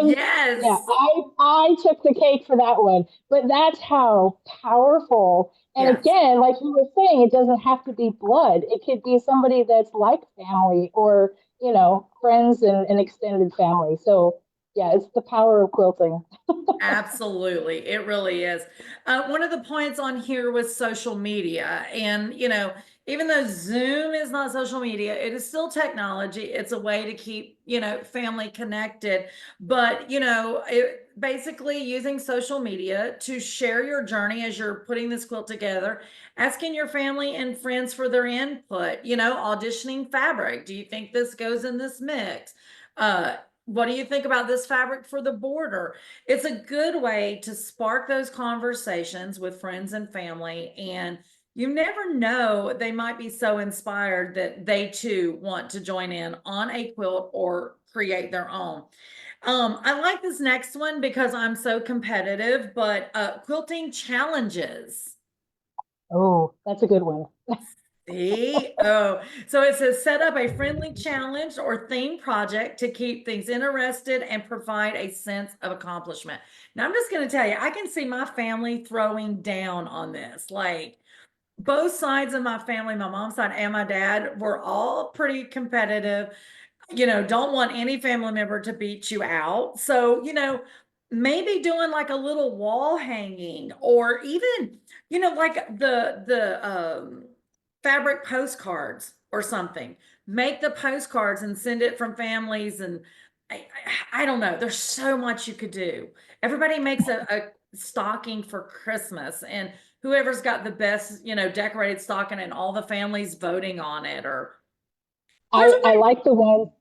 Yeah, yes. I took the cake for that one. But that's how powerful. And Yes. again, like you were saying, it doesn't have to be blood. It could be somebody that's like family or, friends and extended family. So yeah, it's the power of quilting. Absolutely. It really is. One of the points on here was social media. And, even though Zoom is not social media, it is still technology. It's a way to keep, family connected. But, basically using social media to share your journey as you're putting this quilt together, asking your family and friends for their input, auditioning fabric. Do you think this goes in this mix? What do you think about this fabric for the border? It's a good way to spark those conversations with friends and family and you never know, they might be so inspired that they too want to join in on a quilt or create their own. I like this next one because I'm so competitive, but quilting challenges. Oh, that's a good one. See? Oh, so it says set up a friendly challenge or theme project to keep things interested and provide a sense of accomplishment. Now, I'm just going to tell you, I can see my family throwing down on this. Like, both sides of my family, my mom's side and my dad, were all pretty competitive, don't want any family member to beat you out. So, maybe doing like a little wall hanging or even, like the fabric postcards or something. Make the postcards and send it from families and I don't know. There's so much you could do. Everybody makes a stocking for Christmas and whoever's got the best, decorated stocking and all the families voting on it or there's a I way. like the one,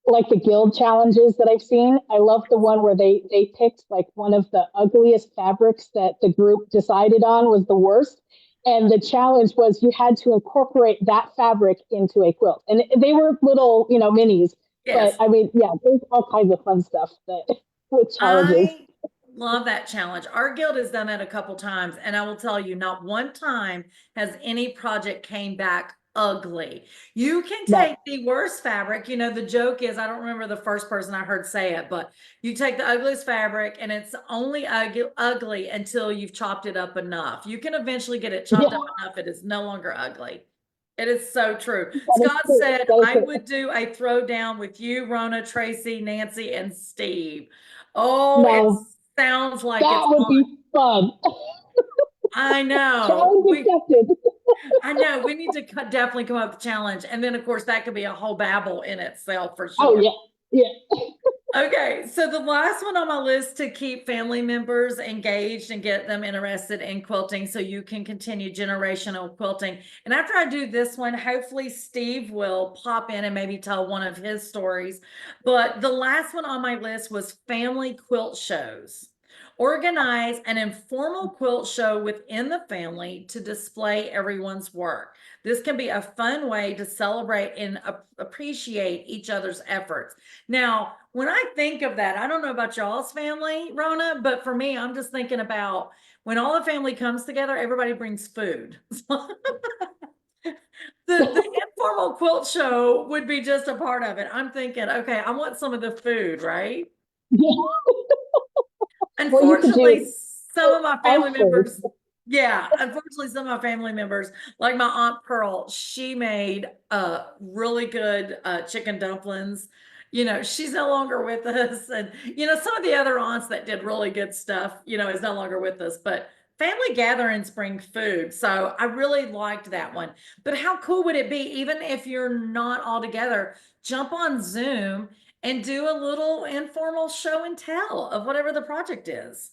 like the guild challenges that I've seen. I love the one where they picked like one of the ugliest fabrics that the group decided on was the worst. And the challenge was you had to incorporate that fabric into a quilt. And they were little, minis. But Yes. I mean, yeah, there's all kinds of fun stuff that with challenges. I love that challenge. Our guild has done that a couple times, and I will tell you, not one time has any project came back ugly. You can No. take the worst fabric. The joke is, I don't remember the first person I heard say it, but you take the ugliest fabric and it's only ugly until you've chopped it up enough. You can eventually get it chopped Yeah, up enough. It is no longer ugly. It is so true. that is Scott true. said, That is I true. would do a throwdown with you, Rona, Tracy, Nancy, and Steve. Oh, it Now sounds like that it's would on. be fun. I know. Challenge accepted. I know. We need to definitely come up with a challenge. And then, of course, that could be a whole babble in itself for Oh sure. yeah. Yeah. Okay, so the last one on my list to keep family members engaged and get them interested in quilting so you can continue generational quilting. And after I do this one, hopefully Steve will pop in and maybe tell one of his stories. But the last one on my list was family quilt shows. Organize an informal quilt show within the family to display everyone's work. This can be a fun way to celebrate and appreciate each other's efforts. Now, when I think of that, I don't know about y'all's family, Rona, but for me, I'm just thinking about when all the family comes together, everybody brings food. The informal quilt show would be just a part of it. I'm thinking, okay, I want some of the food, right? Yeah. Well, you could Unfortunately, do some of my us family first. members, yeah, unfortunately, some of my family members, like my Aunt Pearl, she made really good chicken dumplings. She's no longer with us. And, some of the other aunts that did really good stuff, is no longer with us. But family gatherings bring food. So I really liked that one. But how cool would it be, even if you're not all together, jump on Zoom and do a little informal show and tell of whatever the project is.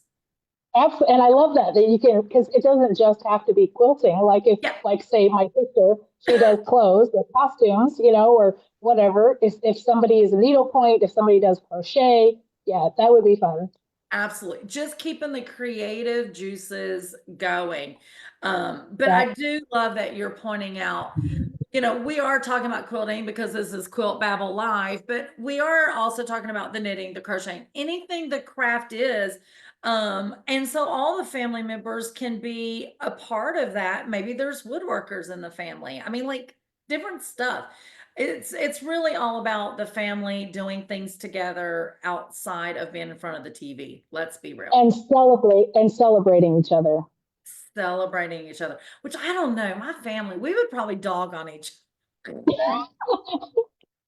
Absolutely. And I love that you can, because it doesn't just have to be quilting. Like if, Yep, like say my sister, she does clothes or costumes, or whatever. If somebody is a needlepoint, if somebody does crochet, yeah, that would be fun. absolutely. Just keeping the creative juices going. But Yeah. I do love that you're pointing out, we are talking about quilting because this is Quilt Babble Live, but we are also talking about the knitting, the crocheting, anything the craft is. And so all the family members can be a part of that. Maybe there's woodworkers in the family. I mean, like different stuff. It's really all about the family doing things together outside of being in front of the TV. Let's be real. And celebrating each other. Celebrating each other, which I don't know. My family, we would probably dog on each other.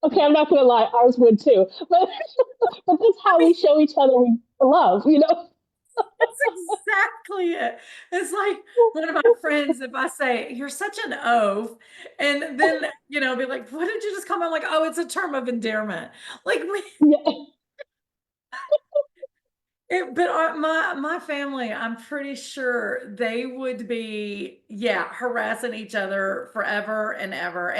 Okay, I'm not gonna lie, ours would too. But that's I how mean, we show each other love. that's exactly it. It's like one of my friends, if I say, you're such an oaf, and then, be like, what did you just call me? I'm like, oh, it's a term of endearment. Like, Yeah. but my family, I'm pretty sure they would be, yeah, harassing each other forever and ever.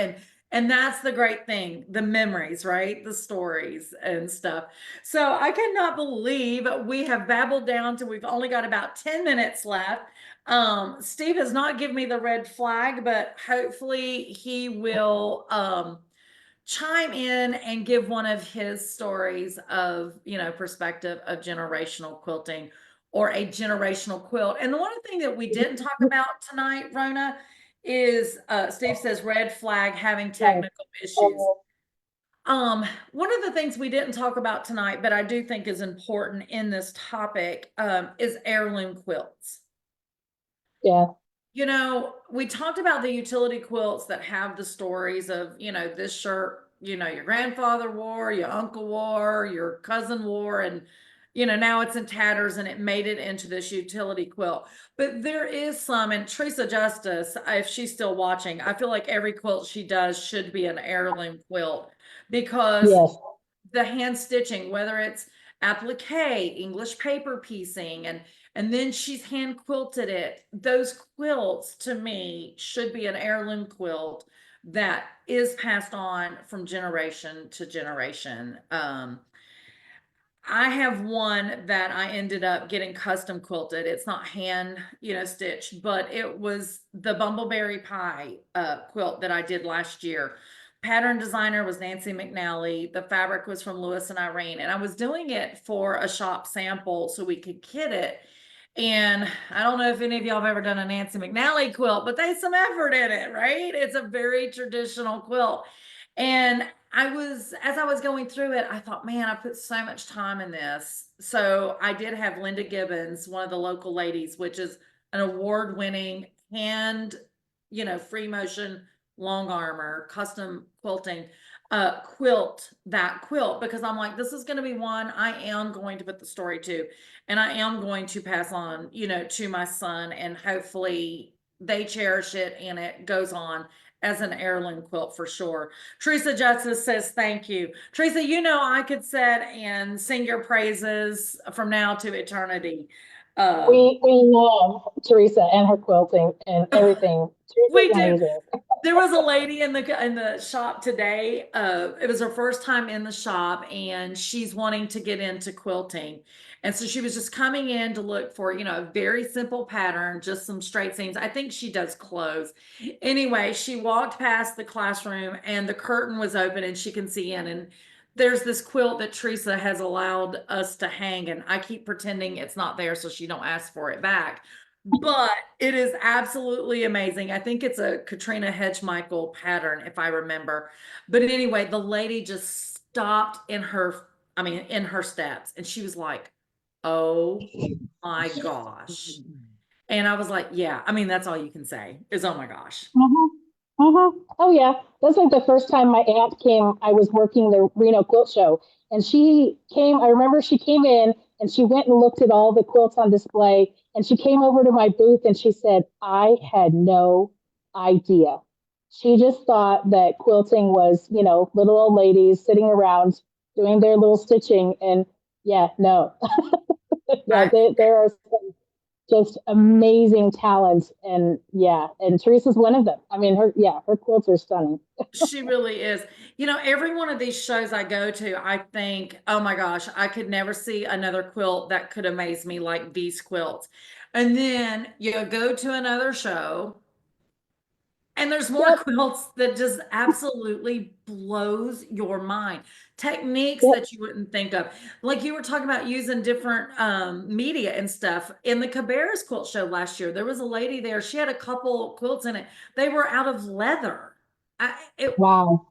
And that's the great thing, the memories, right? The stories and stuff. So I cannot believe we have babbled down to we've only got about 10 minutes left. Steve has not given me the red flag, but hopefully he will chime in and give one of his stories of, perspective of generational quilting or a generational quilt. And the one thing that we didn't talk about tonight, Rona, is Steve says red flag having Right. technical issues. One of the things we didn't talk about tonight, but I do think is important in this topic, is heirloom quilts. Yeah. We talked about the utility quilts that have the stories of, this shirt, your grandfather wore, your uncle wore, your cousin wore, and, now it's in tatters and it made it into this utility quilt. But there is some, and Teresa Justice, if she's still watching, I feel like every quilt she does should be an heirloom quilt because Yes. the hand stitching, whether it's applique, English paper piecing, and then she's hand quilted it. Those quilts to me should be an heirloom quilt that is passed on from generation to generation. I have one that I ended up getting custom quilted. It's not hand, stitched, but it was the Bumbleberry Pie quilt that I did last year. Pattern designer was Nancy McNally. The fabric was from Lewis and Irene, and I was doing it for a shop sample so we could kit it. And I don't know if any of y'all have ever done a Nancy McNally quilt, but there's some effort in it, right? It's a very traditional quilt. And as I was going through it, I thought, man, I put so much time in this. So I did have Linda Gibbons, one of the local ladies, which is an award-winning hand, free motion, long armor, custom quilting, quilt that quilt, because I'm like, this is going to be one I am going to put the story to, and I am going to pass on, to my son, and hopefully they cherish it and it goes on as an heirloom quilt for sure. Teresa Justice says, thank you. Teresa, I could sit and sing your praises from now to eternity. We love Teresa and her quilting and everything. We Teresa's do. amazing. There was a lady in the shop today. It was her first time in the shop, and she's wanting to get into quilting. And so she was just coming in to look for, a very simple pattern, just some straight seams. I think she does clothes. Anyway, she walked past the classroom and the curtain was open and she can see in. And there's this quilt that Teresa has allowed us to hang, and I keep pretending it's not there so she don't ask for it back. But it is absolutely amazing. I think it's a Katrina Hedgemichael pattern, if I remember. But anyway, the lady just stopped in her steps, and she was like, oh my gosh. And I was like, yeah, that's all you can say is, oh my gosh. Oh yeah, that's like the first time my aunt came. I was working the Reno Quilt Show, and she came. I remember she came in and she went and looked at all the quilts on display, and she came over to my booth and she said, "I had no idea." She just thought that quilting was, little old ladies sitting around doing their little stitching, and yeah, no, yeah, I, there are some just amazing talents, and yeah, and Teresa's one of them. I mean, her quilts are stunning. She really is. Every one of these shows I go to, I think, oh my gosh, I could never see another quilt that could amaze me like these quilts. And then you go to another show, and there's more Yep, quilts that just absolutely blows your mind. Techniques yep. that you wouldn't think of. Like you were talking about using different media and stuff. In the Cabarrus quilt show last year, there was a lady there. She had a couple quilts in it. They were out of leather. I, it Wow.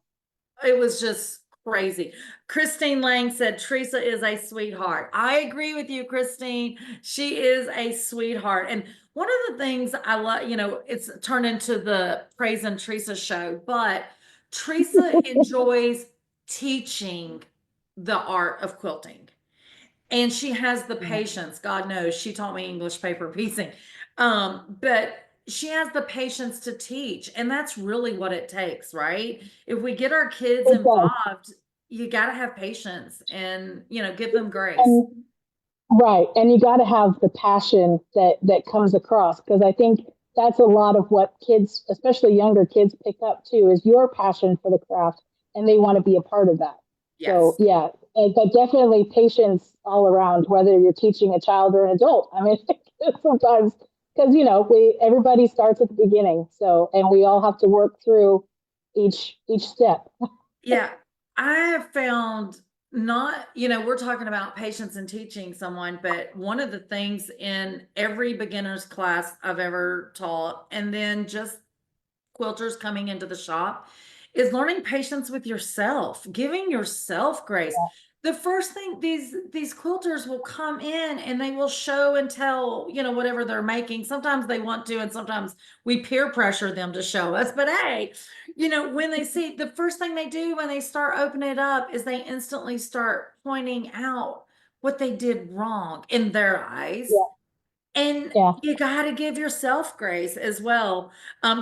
it was just crazy. Christine Lang said Teresa is a sweetheart. I agree with you, Christine. She is a sweetheart. And one of the things I love, it's turned into the Praise and Teresa show, but Teresa enjoys teaching the art of quilting. And she has the patience. God knows she taught me English paper piecing. But she has the patience to teach. And that's really what it takes, right? If we get our kids It does. involved, you got to have patience and, give them grace. And right, and you got to have the passion that comes across, because I think that's a lot of what kids, especially younger kids, pick up too, is your passion for the craft, and they want to be a part of that. So Yes. yeah, but definitely patience all around, whether you're teaching a child or an adult. I mean, sometimes because everybody starts at the beginning. So, and we all have to work through each step. Yeah, I have found not, we're talking about patience and teaching someone, but one of the things in every beginner's class I've ever taught, and then just quilters coming into the shop, is learning patience with yourself, giving yourself grace. Yeah, The first thing, these quilters will come in and they will show and tell, whatever they're making. Sometimes they want to, and sometimes we peer pressure them to show us. But hey, when they see, the first thing they do when they start opening it up is they instantly start pointing out what they did wrong in their eyes. yeah, And yeah. you got to give yourself grace as well.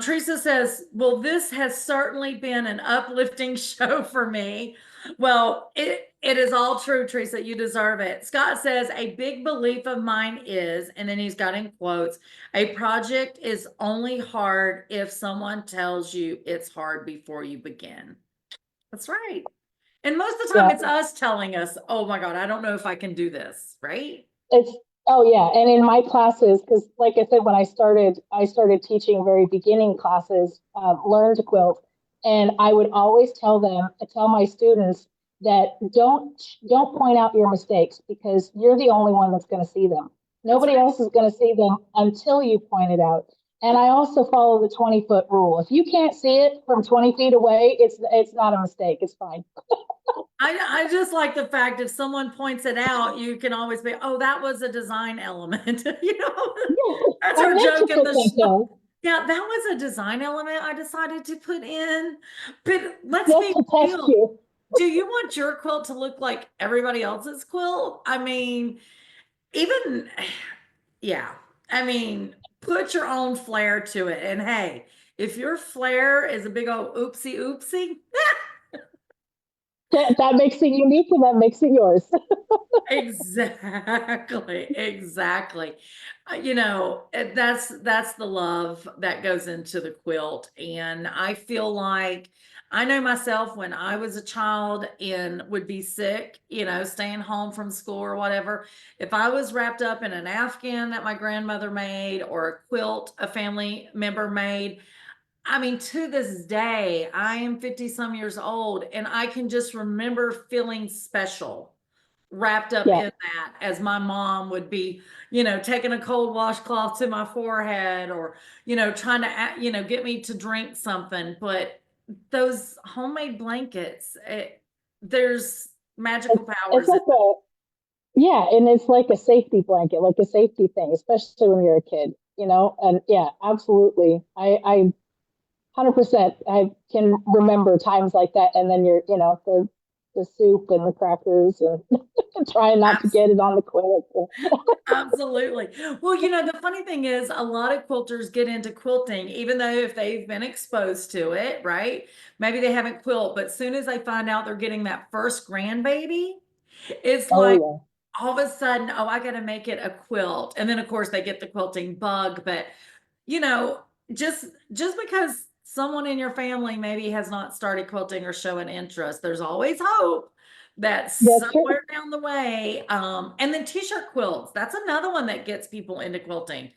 Teresa says, well, this has certainly been an uplifting show for me. Well, it is all true, Teresa. You deserve it. Scott says, a big belief of mine is, and then he's got in quotes, a project is only hard if someone tells you it's hard before you begin. That's right. And most of the time, Yeah. it's us telling us, oh my God, I don't know if I can do this, right? It's oh yeah, and in my classes, because like I said, when I started teaching very beginning classes, learn to quilt, and I would always tell my students that don't point out your mistakes because you're the only one that's going to see them. That's Nobody right. else is going to see them until you point it out. And I also follow the 20-foot rule. If you can't see it from 20 feet away, it's not a mistake. It's fine. I just like the fact if someone points it out, you can always be, oh, that was a design element. Yeah, That's I our meant to joke in put the that shop. there. Yeah, that was a design element I decided to put in. But let's Just be to test real. you. Do you want your quilt to look like everybody else's quilt? I mean, even, yeah, I mean, put your own flair to it. And hey, if your flair is a big old oopsie oopsie, That makes it unique and that makes it yours. exactly, exactly. That's the love that goes into the quilt. And I feel like I know myself when I was a child and would be sick, staying home from school or whatever. If I was wrapped up in an Afghan that my grandmother made or a quilt a family member made, I mean, to this day, I am 50 some years old and I can just remember feeling special wrapped up Yeah. in that as my mom would be, taking a cold washcloth to my forehead or, trying to, get me to drink something. But those homemade blankets, there's magical It's powers in like a yeah, and it's like a safety blanket, like a safety thing, especially when you're a kid. And yeah, absolutely. I 100% I can remember times like that. And then the soup and the crackers and trying not to it. get it on the quilt. Absolutely. Well, the funny thing is, a lot of quilters get into quilting, even though if they've been exposed to it, right? Maybe they haven't quilt, but as soon as they find out they're getting that first grandbaby, it's Oh like yeah. all of a sudden, oh, I got to make it a quilt. And then, of course, they get the quilting bug. But, you know, just because someone in your family maybe has not started quilting or showing interest, there's always hope that That's true. somewhere down the way, and then t-shirt quilts, that's another one that gets people into quilting.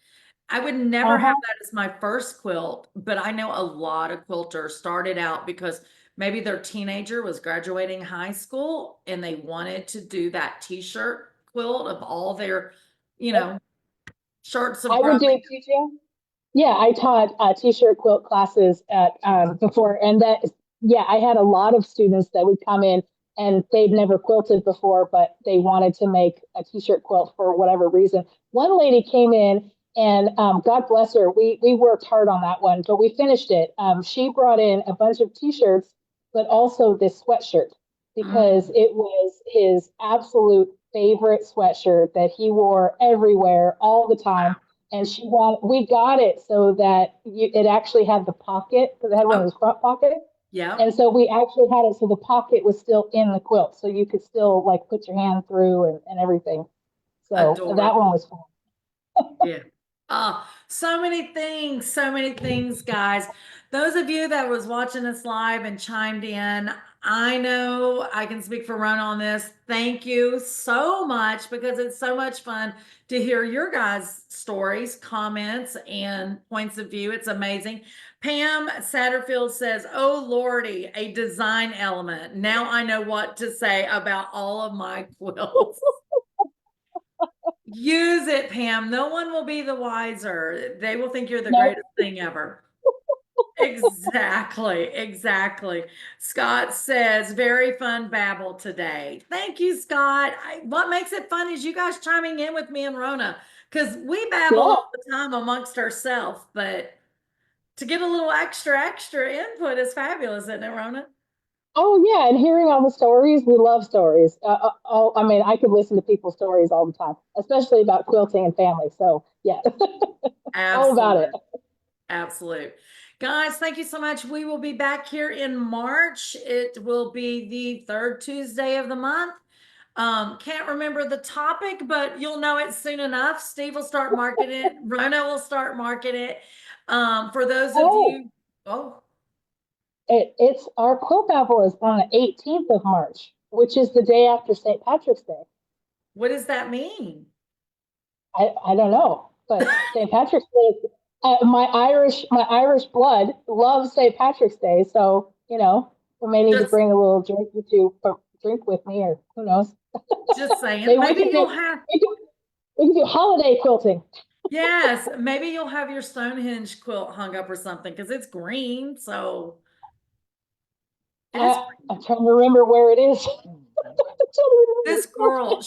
I would never have Uh-huh. that as my first quilt, but I know a lot of quilters started out because maybe their teenager was graduating high school and they wanted to do that t-shirt quilt of all their, you Yep. know, shirts of I would growing. do teaching. Yeah, I taught t-shirt quilt classes at before, and yeah, I had a lot of students that would come in and they'd never quilted before, but they wanted to make a t-shirt quilt for whatever reason. One lady came in, and God bless her, we worked hard on that one, but we finished it. She brought in a bunch of t-shirts, but also this sweatshirt because Mm, it was his absolute favorite sweatshirt that he wore everywhere all the time, and we got it so that it actually had the pocket because it had one of oh, those front pockets. yeah, And so we actually had it so the pocket was still in the quilt. So you could still like put your hand through and everything. So that one adorable. was fun. Yeah. So many things, guys. Those of you that was watching us live and chimed in, I know I can speak for Rona on this. Thank you so much because it's so much fun to hear your guys' stories, comments, and points of view. It's amazing. Pam Satterfield says, "Oh Lordy, a design element. Now I know what to say about all of my quilts." Use it, Pam. No one will be the wiser. They will think you're the No, greatest thing ever. Exactly, exactly. Scott says, very fun babble today. Thank you, Scott. What makes it fun is you guys chiming in with me and Rona, because we babble yeah. all the time amongst ourselves, but to get a little extra input is fabulous, isn't it, Rona? Oh yeah, and hearing all the stories, we love stories. I mean, I could listen to people's stories all the time, especially about quilting and family. So yeah, all about it. Absolute, absolute. Guys, thank you so much. We will be back here in March. It will be the third Tuesday of the month. Can't remember the topic, but you'll know it soon enough. Steve will start marketing it. Rona will start marketing it. For those of Oh, you, oh, it's our Quilt Babble is on the 18th of March, which is the day after St. Patrick's Day. what does that mean? I don't know, but St. Patrick's Day. My Irish blood loves St. Patrick's Day, so we may need to Just, bring a little drink to drink with me, or who knows. just saying. Maybe we Maybe can you'll do have, we can, we can do holiday quilting. yes, maybe you'll have your Stonehenge quilt hung up or something because it's green. So it is. I'm trying to remember where it is. I'm trying to remember This where girl,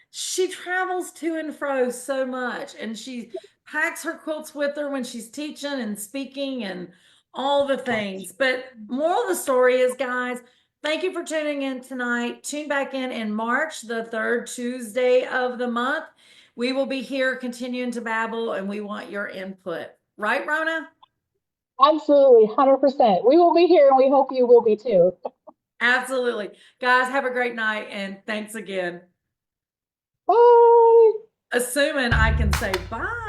she travels to and fro so much, and she packs her quilts with her when she's teaching and speaking and all the things. But moral of the story is, guys, thank you for tuning in tonight. Tune back in March, the third Tuesday of the month. We will be here continuing to babble, and we want your input. Right, Rona? Absolutely, 100%. We will be here, and we hope you will be too. Absolutely. Guys, have a great night, and thanks again. Bye. Assuming I can say bye.